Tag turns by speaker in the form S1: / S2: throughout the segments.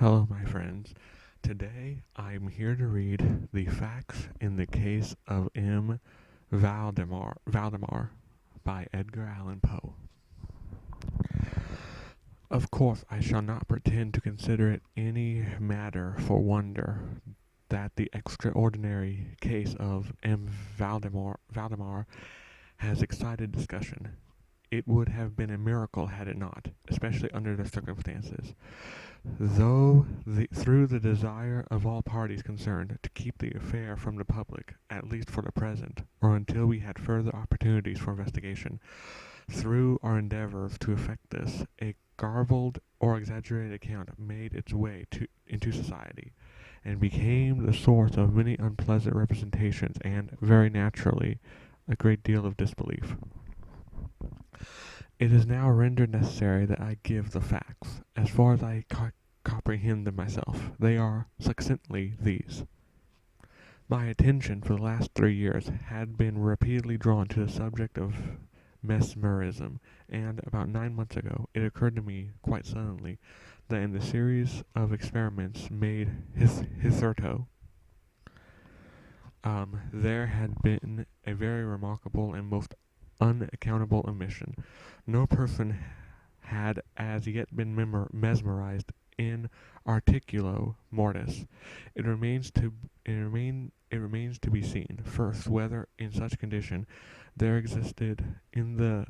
S1: Hello, my friends. Today I'm here to read the facts in the case of M. Valdemar by Edgar Allan Poe. Of course, I shall not pretend to consider it any matter for wonder that the extraordinary case of M. Valdemar has excited discussion. It would have been a miracle had it not, especially under the circumstances. Through the desire of all parties concerned to keep the affair from the public, at least for the present, or until we had further opportunities for investigation, through our endeavors to effect this, a garbled or exaggerated account made its way into society, and became the source of many unpleasant representations and, very naturally, a great deal of disbelief. It is now rendered necessary that I give the facts, as far as I comprehend them myself. They are, succinctly, these. My attention for the last 3 years had been repeatedly drawn to the subject of mesmerism, and about 9 months ago it occurred to me, quite suddenly, that in the series of experiments made hitherto, there had been a very remarkable and most unaccountable omission. No person had as yet been mesmerized in articulo mortis. It remains to be seen, first, whether in such condition there existed in the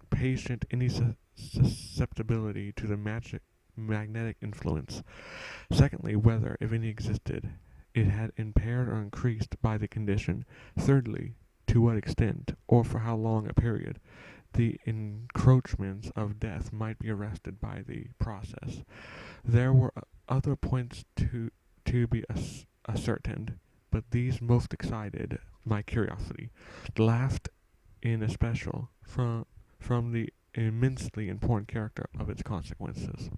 S1: patient any susceptibility to the magnetic influence. Secondly, whether, if any existed, it had impaired or increased by the condition. Thirdly, to what extent, or for how long a period, the encroachments of death might be arrested by the process. There were other points to be ascertained, but these most excited my curiosity. The last, in especial, from the immensely important character of its consequences.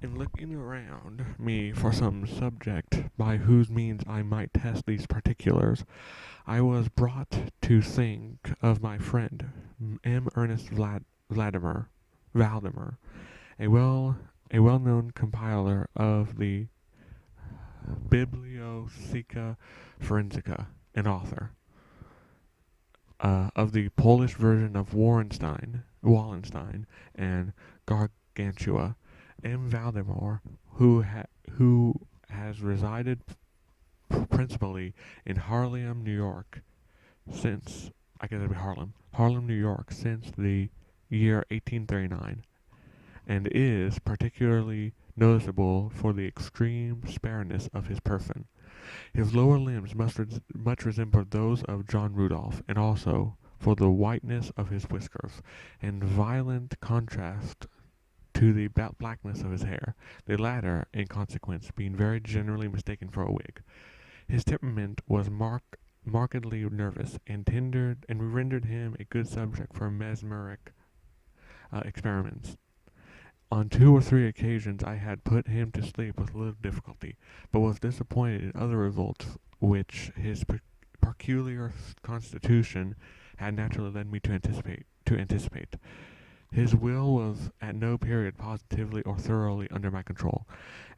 S1: In looking around me for some subject by whose means I might test these particulars, I was brought to think of my friend M. Ernest Valdemar, a well-known compiler of the Bibliotheca Forensica, an author of the Polish version of Wallenstein and Gargantua. M. Valdemar, who has resided principally in Harlem, New York, since I guess it'd be Harlem, New York, since the year 1839, and is particularly noticeable for the extreme spareness of his person. His lower limbs much resemble those of John Rudolph, and also for the whiteness of his whiskers, and violent contrast to the blackness of his hair, the latter, in consequence, being very generally mistaken for a wig. His temperament was markedly nervous, and rendered him a good subject for mesmeric experiments. On 2 or 3 occasions I had put him to sleep with little difficulty, but was disappointed in other results which his peculiar constitution had naturally led me to anticipate. His will was at no period positively or thoroughly under my control,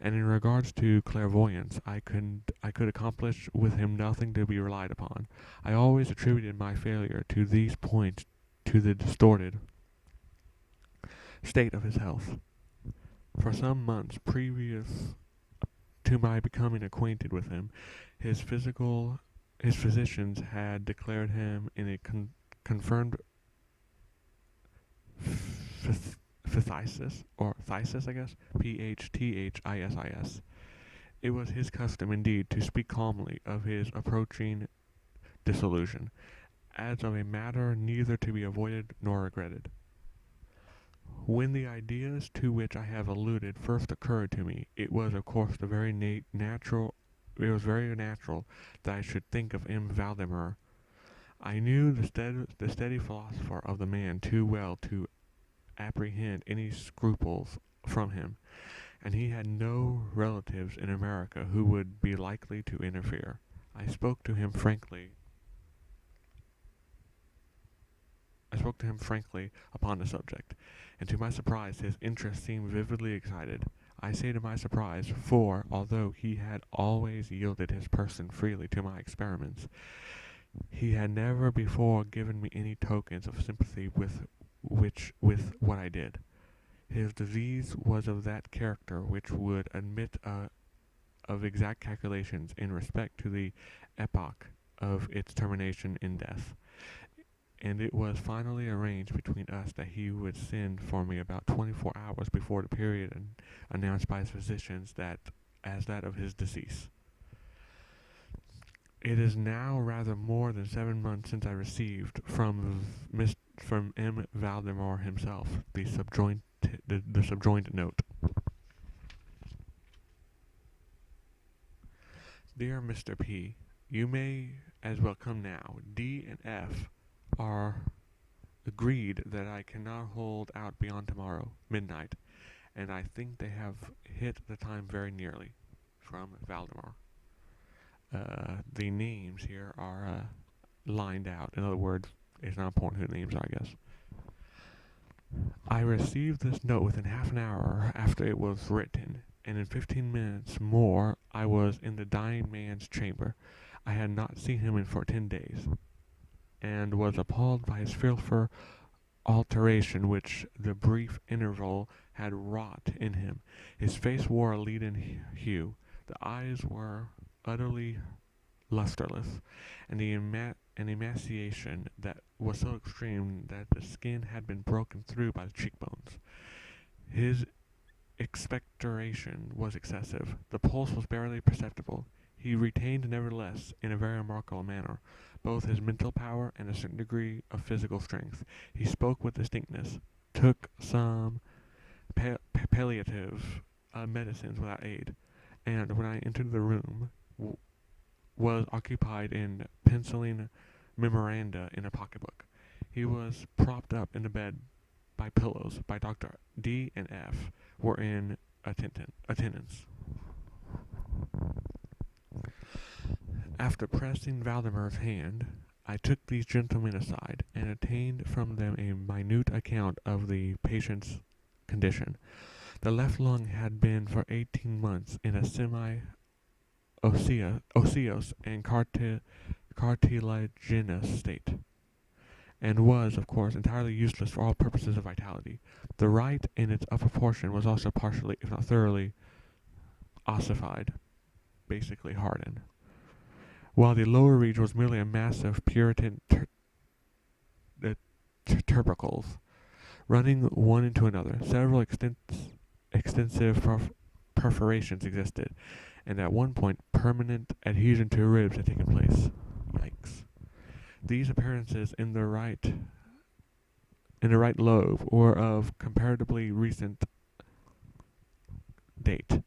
S1: and in regards to clairvoyance, I could accomplish with him nothing to be relied upon. I always attributed my failure to these points to the distorted state of his health. For some months previous to my becoming acquainted with him, his physicians had declared him in a confirmed phthisis, or phthisis, I guess, phthis. It was his custom, indeed, to speak calmly of his approaching dissolution, as of a matter neither to be avoided nor regretted. When the ideas to which I have alluded first occurred to me, it was of course very natural that I should think of M. Valdemar. I knew the steady philosopher of the man too well to apprehend any scruples from him, and he had no relatives in America who would be likely to interfere. I spoke to him frankly I spoke to him frankly upon the subject, and to my surprise his interest seemed vividly excited. I say to my surprise, for, although he had always yielded his person freely to my experiments, he had never before given me any tokens of sympathy with what I did. His disease was of that character which would admit of exact calculations in respect to the epoch of its termination in death, and it was finally arranged between us that he would send for me about 24 hours before the period announced by his physicians as that of his decease. It is now rather more than 7 months since I received from M. Valdemar himself the subjoined note. Dear Mr. P., you may as well come now. D and F are agreed that I cannot hold out beyond tomorrow, midnight, and I think they have hit the time very nearly. From Valdemar. The names here are lined out. In other words, it's not important who the names are, I guess. I received this note within half an hour after it was written, and in 15 minutes more I was in the dying man's chamber. I had not seen him in 14 days, and was appalled by his fearful alteration which the brief interval had wrought in him. His face wore a leaden hue, the eyes were utterly lustreless, and the emaciation that was so extreme that the skin had been broken through by the cheekbones. His expectoration was excessive. The pulse was barely perceptible. He retained, nevertheless, in a very remarkable manner, both his mental power and a certain degree of physical strength. He spoke with distinctness, took some palliative medicines without aid, and when I entered the room, was occupied in penciling memoranda in a pocketbook. He was propped up in the bed by pillows. By Dr. D and F were in attendance. After pressing Valdemar's hand, I took these gentlemen aside, and obtained from them a minute account of the patient's condition. The left lung had been for 18 months in a semi-osseous and cartilaginous state, and was, of course, entirely useless for all purposes of vitality. The right, in its upper portion, was also partially, if not thoroughly, ossified, basically hardened, while the lower region was merely a mass of Puritan tubercles, running one into another. Several extensive perforations existed, and at one point permanent adhesion to ribs had taken place. Yikes. These appearances in the right lobe were of comparatively recent date.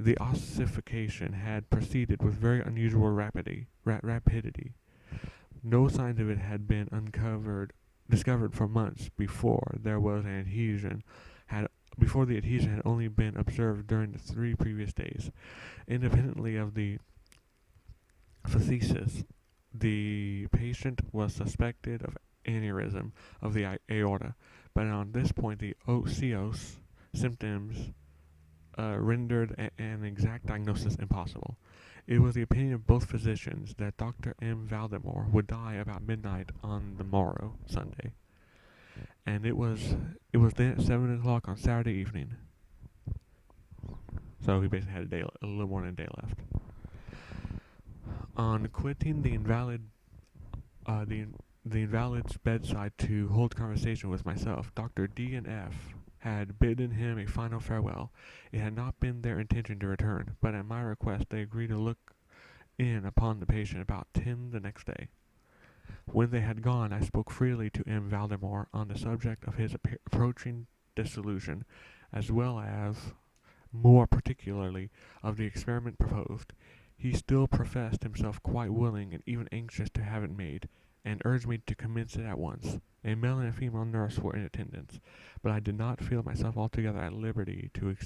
S1: The ossification had proceeded with very unusual rapidity. No signs of it had been discovered for months before there was an adhesion. Before the adhesion had only been observed during the 3 previous days. Independently of the phthisis, the patient was suspected of aneurysm of the aorta, but on this point the osseous symptoms rendered an exact diagnosis impossible. It was the opinion of both physicians that Dr. M. Valdemar would die about midnight on the morrow, Sunday, and it was then at 7 o'clock on Saturday evening. So he basically had a little more than a day left. On quitting the invalid's bedside to hold conversation with myself, Dr. D and F had bidden him a final farewell. It had not been their intention to return, but at my request they agreed to look in upon the patient about 10 the next day. When they had gone, I spoke freely to M. Valdemar on the subject of his approaching dissolution, as well as, more particularly, of the experiment proposed. He still professed himself quite willing and even anxious to have it made, and urged me to commence it at once. A male and a female nurse were in attendance, but I did not feel myself altogether at liberty to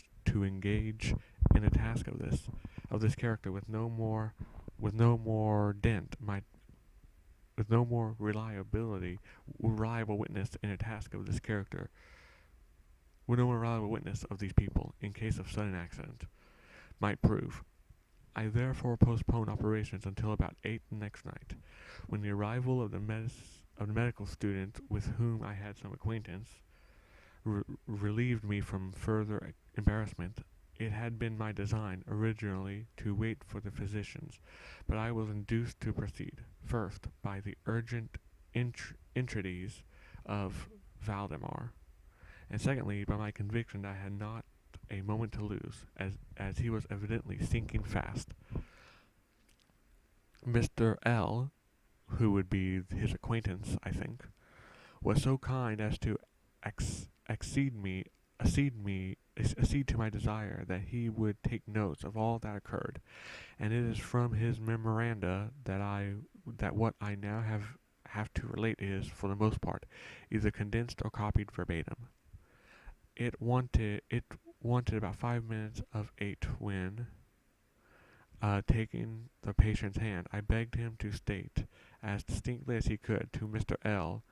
S1: engage in a task of this character with no more dent reliable witness in a task of this character, with no more reliable witness of these people in case of sudden accident, might prove. I therefore postponed operations until about 8 the next night, when the arrival of the medical student with whom I had some acquaintance relieved me from further embarrassment. It had been my design originally to wait for the physicians, but I was induced to proceed, first by the urgent entreaties of Valdemar, and secondly by my conviction that I had not a moment to lose, as he was evidently sinking fast. Mr. L, who would be his acquaintance, I think, was so kind as to accede to my desire that he would take notes of all that occurred, and it is from his memoranda that what I now have to relate is, for the most part, either condensed or copied verbatim. It wanted about 5 minutes of 8 when, taking the patient's hand, I begged him to state, as distinctly as he could, to Mr. L,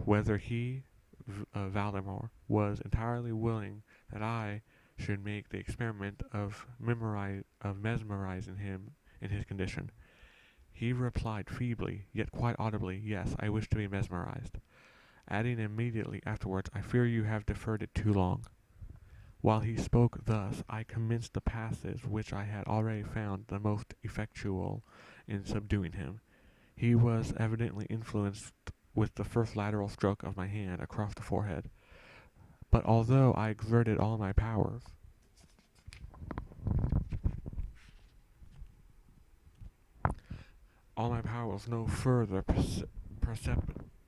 S1: whether he, Valdemar, was entirely willing that I should make the experiment of mesmerizing him in his condition. He replied feebly, yet quite audibly, "Yes, I wish to be mesmerized," adding immediately afterwards, "I fear you have deferred it too long." While he spoke thus, I commenced the passage which I had already found the most effectual in subduing him. He was evidently influenced with the first lateral stroke of my hand across the forehead, but although I exerted all my powers, no further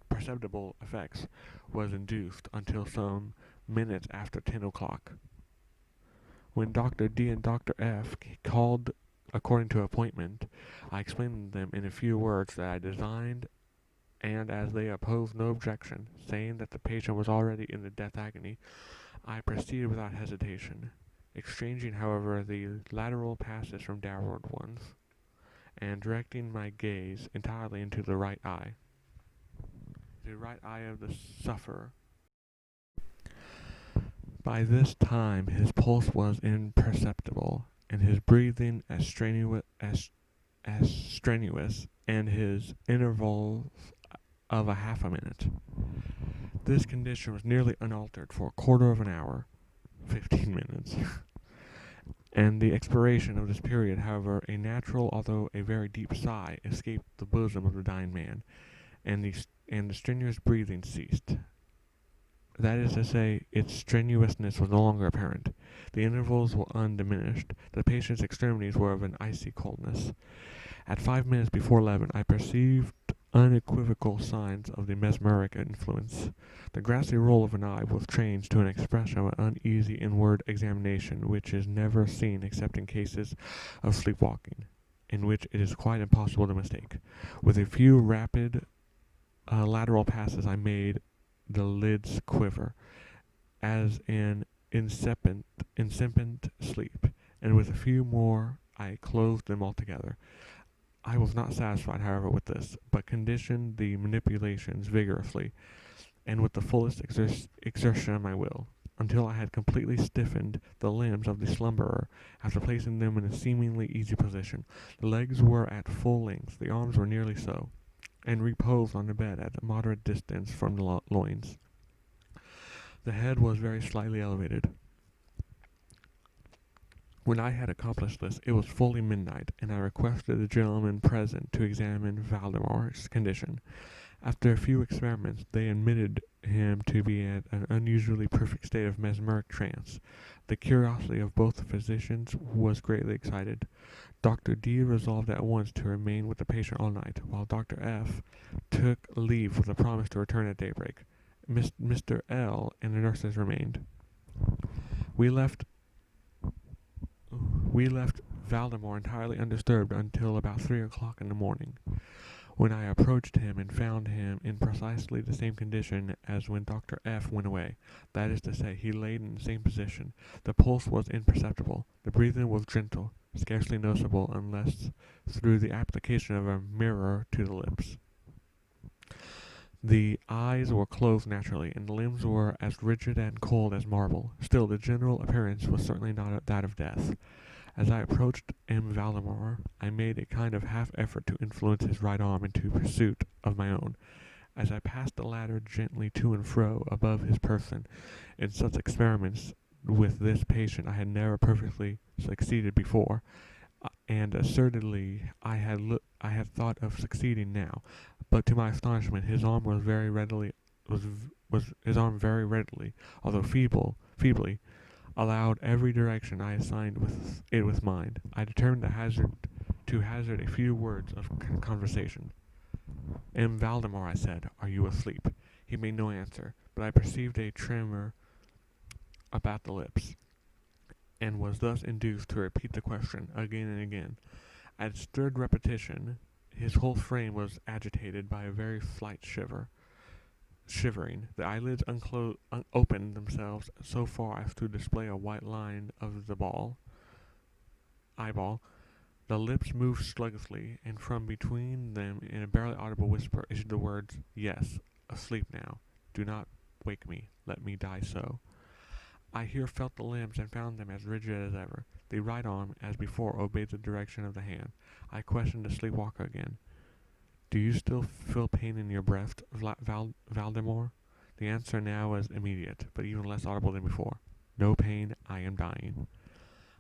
S1: perceptible effects was induced until some minutes after 10 o'clock, when Dr. D and Dr. F called according to appointment. I explained to them in a few words that I designed, and as they opposed no objection, saying that the patient was already in the death agony, I proceeded without hesitation, exchanging, however, the lateral passes from downward ones, and directing my gaze entirely into the right eye of the sufferer. By this time his pulse was imperceptible, and his breathing as strenuous, and his intervals of a half a minute. This condition was nearly unaltered for a quarter of an hour, 15 minutes. And the expiration of this period, however, a natural, although a very deep sigh escaped the bosom of the dying man, and the strenuous breathing ceased. That is to say, its strenuousness was no longer apparent. The intervals were undiminished. The patient's extremities were of an icy coldness. At 5 minutes before 11, I perceived unequivocal signs of the mesmeric influence. The grassy roll of an eye was changed to an expression of an uneasy inward examination, which is never seen except in cases of sleepwalking, in which it is quite impossible to mistake. With a few rapid lateral passes, I made the lids quiver, as in incipient sleep, and with a few more I closed them altogether. I was not satisfied, however, with this, but conditioned the manipulations vigorously, and with the fullest exertion of my will, until I had completely stiffened the limbs of the slumberer. After placing them in a seemingly easy position, the legs were at full length, the arms were nearly so, and reposed on the bed at a moderate distance from the loins. The head was very slightly elevated. When I had accomplished this, it was fully midnight, and I requested the gentlemen present to examine Valdemar's condition. After a few experiments, they admitted him to be at an unusually perfect state of mesmeric trance. The curiosity of both the physicians was greatly excited. Dr. D resolved at once to remain with the patient all night, while Dr. F took leave with a promise to return at daybreak. Mr. L and the nurses remained. We left Valdemar entirely undisturbed until about 3 o'clock in the morning, when I approached him and found him in precisely the same condition as when Dr. F went away. That is to say, he laid in the same position. The pulse was imperceptible. The breathing was gentle, scarcely noticeable unless through the application of a mirror to the lips. The eyes were closed naturally, and the limbs were as rigid and cold as marble. Still, the general appearance was certainly not that of death. As I approached Valdemar, I made a kind of half effort to influence his right arm into pursuit of my own. As I passed the latter gently to and fro above his person, in such experiments with this patient I had never perfectly succeeded before, and assertedly I had thought of succeeding now. But to my astonishment, his arm his arm very readily, although feebly, allowed every direction I assigned with mine. I determined to hazard a few words of conversation. Valdemar, I said, are you asleep? He made no answer, but I perceived a tremor about the lips, and was thus induced to repeat the question again and again. At its third repetition, his whole frame was agitated by a very slight shivering. The eyelids opened themselves so far as to display a white line of the eyeball. The lips moved sluggishly, and from between them, in a barely audible whisper, issued the words, "Yes, asleep now. Do not wake me. Let me die so." I here felt the limbs and found them as rigid as ever. The right arm, as before, obeyed the direction of the hand. I questioned the sleepwalker again. "Do you still feel pain in your breast, Valdemar?" The answer now was immediate, but even less audible than before. "No pain. I am dying."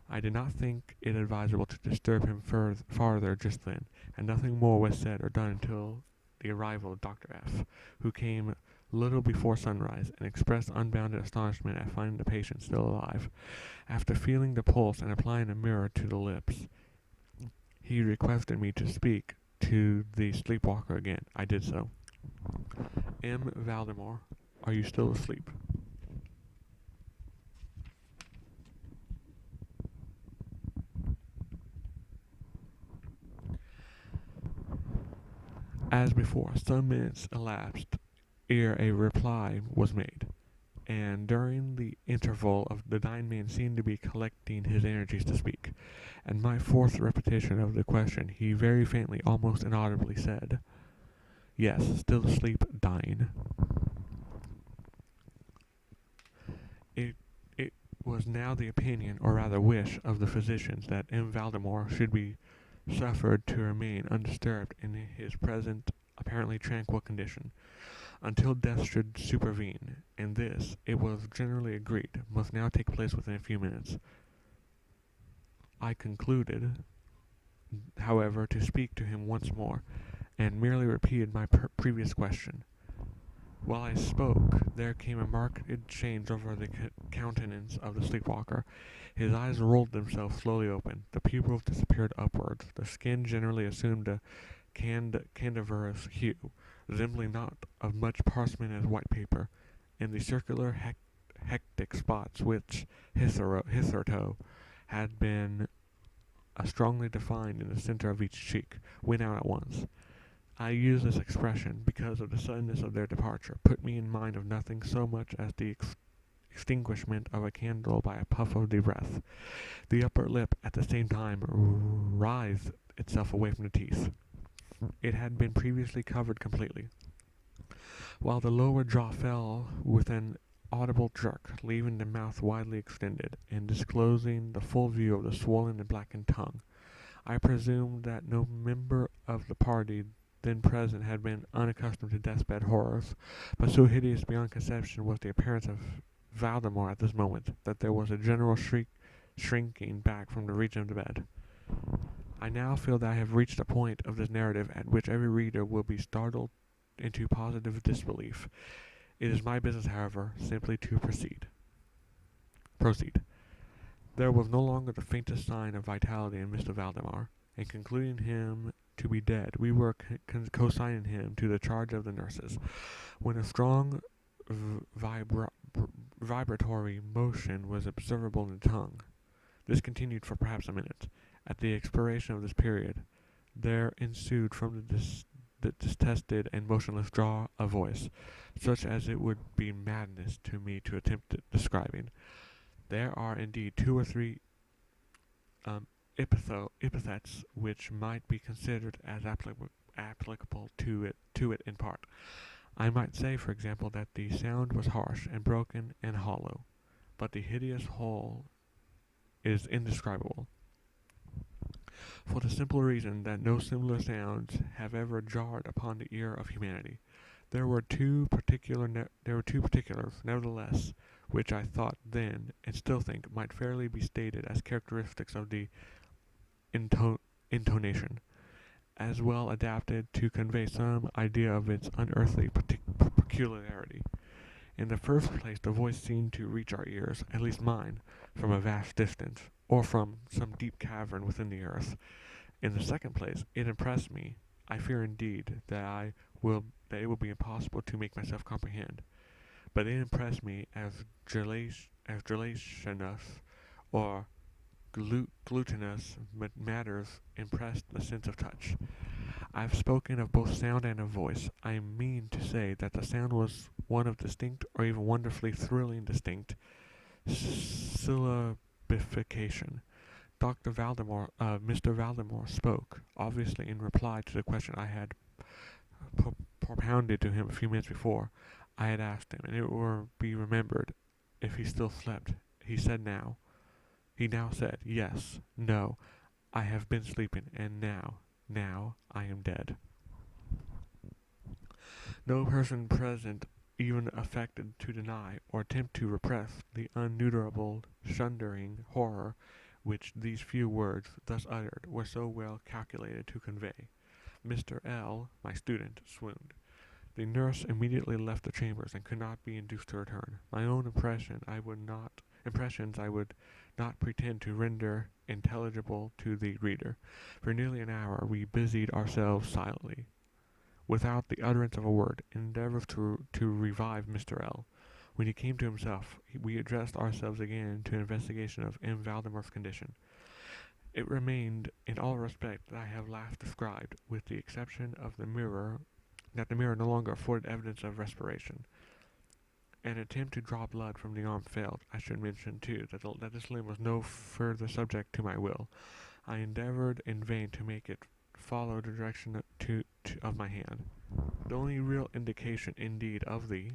S1: I did not think it advisable to disturb him farther just then, and nothing more was said or done until the arrival of Dr. F., who came little before sunrise, and expressed unbounded astonishment at finding the patient still alive. After feeling the pulse and applying a mirror to the lips, he requested me to speak to the sleepwalker again. I did so. Valdemar, are you still asleep?" As before, some minutes elapsed ere a reply was made, and during the interval the dying man seemed to be collecting his energies to speak. At my fourth repetition of the question, he very faintly, almost inaudibly, said, "Yes, still asleep, dying." It was now the opinion, or rather wish, of the physicians that Valdemar should be suffered to remain undisturbed in his present apparently tranquil condition, until death should supervene, and this, it was generally agreed, must now take place within a few minutes. I concluded, however, to speak to him once more, and merely repeated my previous question. While I spoke, there came a marked change over the countenance of the sleepwalker. His eyes rolled themselves slowly open, the pupils disappeared upwards, the skin generally assumed a cadaverous hue, resembling not of much parchment as white paper, and the circular hectic spots which hitherto had been strongly defined in the center of each cheek, went out at once. I use this expression because of the suddenness of their departure, put me in mind of nothing so much as the extinguishment of a candle by a puff of the breath. The upper lip at the same time writhed itself away from the teeth. It had been previously covered completely, while the lower jaw fell with an audible jerk, leaving the mouth widely extended, and disclosing the full view of the swollen and blackened tongue. I presumed that no member of the party then present had been unaccustomed to deathbed horrors, but so hideous beyond conception was the appearance of Valdemar at this moment, that there was a general shrinking back from the region of the bed. I now feel that I have reached a point of this narrative at which every reader will be startled into positive disbelief. It is my business, however, simply to proceed. There was no longer the faintest sign of vitality in Mr. Valdemar, and concluding him to be dead, we were consigning him to the charge of the nurses, when a strong vibratory motion was observable in the tongue. This continued for perhaps a minute. At the expiration of this period, there ensued from the detested and motionless jaw a voice, such as it would be madness to me to attempt describing. There are indeed two or three epithets which might be considered as applicable to it in part. I might say, for example, that the sound was harsh and broken and hollow, but the hideous whole is indescribable, for the simple reason that no similar sounds have ever jarred upon the ear of humanity. There were two particulars, nevertheless, which I thought then, and still think, might fairly be stated as characteristics of the intonation, as well adapted to convey some idea of its unearthly peculiarity. In the first place, the voice seemed to reach our ears, at least mine, from a vast distance, or from some deep cavern within the earth. In the second place, it impressed me. I fear indeed that it will be impossible to make myself comprehend, but it impressed me as gelatinous or glutinous matters impressed the sense of touch. I have spoken of both sound and of voice. I mean to say that the sound was one of distinct, or even wonderfully thrilling distinct, syllabification. Mr. Valdemar spoke, obviously in reply to the question I had propounded to him a few minutes before. I had asked him, and it will be remembered, if he still slept. He now said, yes, no, I have been sleeping, and now I am dead. No person present even affected to deny or attempt to repress the unutterable, shuddering horror which these few words, thus uttered, were so well calculated to convey. Mr. L., my student, swooned. The nurse immediately left the chambers and could not be induced to return. My own impressions I would not pretend to render intelligible to the reader. For nearly an hour we busied ourselves silently, without the utterance of a word, in endeavors to revive Mr. L. When he came to himself, we addressed ourselves again to an investigation of M. Valdemar's condition. It remained in all respects that I have last described, with the exception of the mirror no longer afforded evidence of respiration. An attempt to draw blood from the arm failed. I should mention, too, that this limb was no further subject to my will. I endeavored in vain to make it follow the direction of my hand. The only real indication, indeed, of the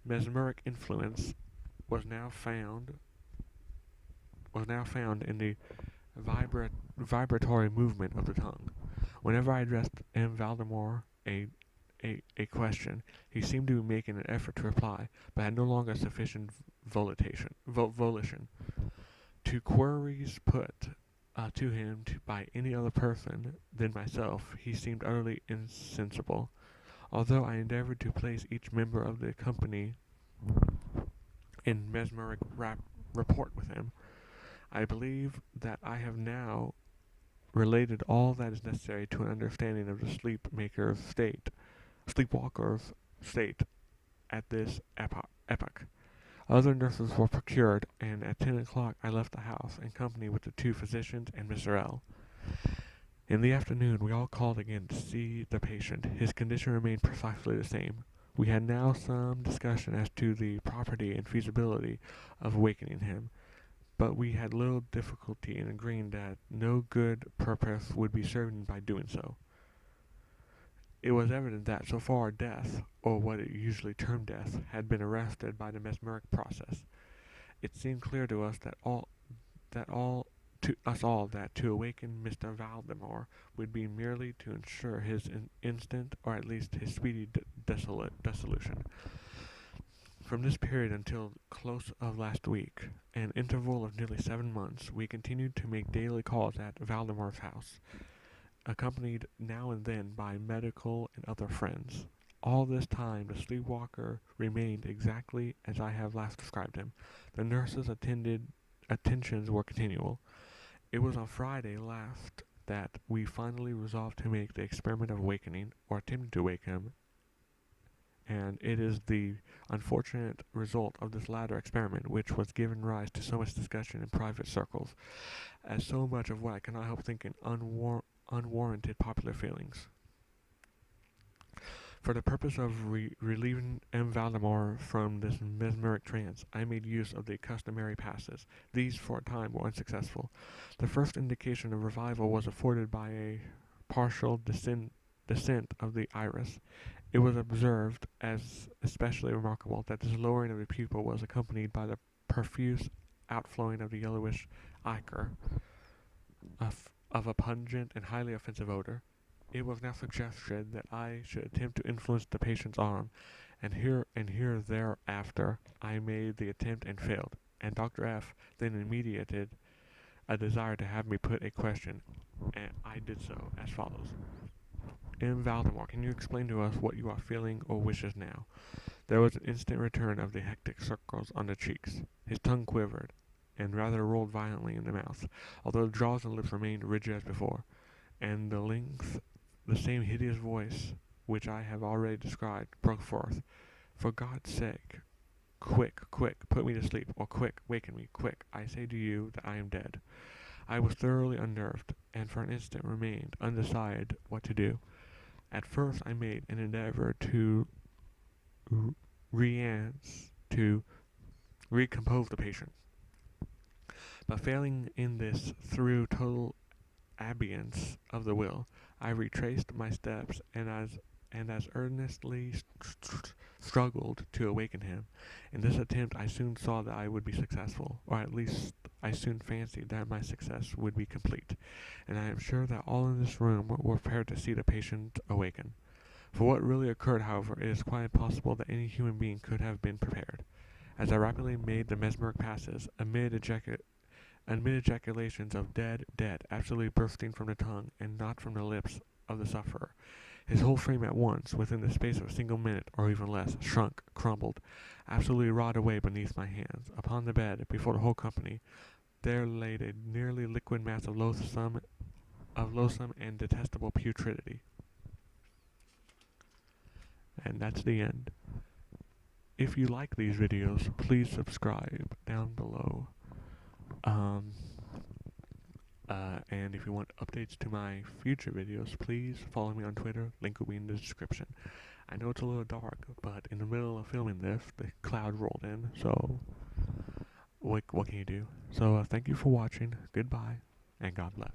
S1: mesmeric influence was now found in the vibratory movement of the tongue. Whenever I addressed M. Valdemar a question, he seemed to be making an effort to reply, but had no longer sufficient volition. To queries put to him by any other person than myself, he seemed utterly insensible. Although I endeavored to place each member of the company in mesmeric rapport with him, I believe that I have now related all that is necessary to an understanding of the sleepwalker's state at this epoch. Other nurses were procured, and at 10 o'clock I left the house in company with the two physicians and Mr. L. In the afternoon we all called again to see the patient. His condition remained precisely the same. We had now some discussion as to the propriety and feasibility of awakening him, but we had little difficulty in agreeing that no good purpose would be served by doing so. It was evident that, so far, death, or what is usually termed death, had been arrested by the mesmeric process. It seemed clear to us that to awaken Mr. Valdemar would be merely to ensure his instant, or at least his speedy dissolution. From this period until close of last week, an interval of nearly 7 months, we continued to make daily calls at Valdemar's house, accompanied now and then by medical and other friends. All this time the sleepwalker remained exactly as I have last described him. The nurses' attentions were continual. It was on Friday last that we finally resolved to make the experiment of awakening, or attempting to wake him, and it is the unfortunate result of this latter experiment which was given rise to so much discussion in private circles, as so much of what I cannot help thinking unwarranted popular feelings. For the purpose of relieving M. Valdemar from this mesmeric trance, I made use of the customary passes. These, for a time, were unsuccessful. The first indication of revival was afforded by a partial descent of the iris, It was observed as especially remarkable that this lowering of the pupil was accompanied by the profuse outflowing of the yellowish ichor of a pungent and highly offensive odor. It was now suggested that I should attempt to influence the patient's arm, and here thereafter I made the attempt and failed, and Dr. F. then immediated a desire to have me put a question, and I did so as follows. M. Valdemar, can you explain to us what you are feeling or wishes now? There was an instant return of the hectic circles on the cheeks. His tongue quivered, and rather rolled violently in the mouth, although the jaws and lips remained rigid as before, and the same hideous voice, which I have already described, broke forth. For God's sake, quick, put me to sleep, or quick, waken me, quick, I say to you that I am dead. I was thoroughly unnerved, and for an instant remained undecided what to do. At first I made an endeavor to recompose the patient, but failing in this through total abeyance of the will, I retraced my steps and as earnestly struggled to awaken him. In this attempt I soon saw that I would be successful, or at least I soon fancied that my success would be complete, and I am sure that all in this room were prepared to see the patient awaken. For what really occurred, however, it is quite impossible that any human being could have been prepared. As I rapidly made the mesmeric passes, amid ejaculations of dead, dead, absolutely bursting from the tongue and not from the lips of the sufferer, his whole frame at once, within the space of a single minute, or even less, shrunk, crumbled, absolutely rotted away beneath my hands. Upon the bed, before the whole company, there lay a nearly liquid mass of loathsome and detestable putridity. And that's the end. If you like these videos, please subscribe down below. And if you want updates to my future videos, please follow me on Twitter. Link will be in the description. I know it's a little dark, but in the middle of filming this, the cloud rolled in, so what can you do? So thank you for watching, goodbye, and God bless.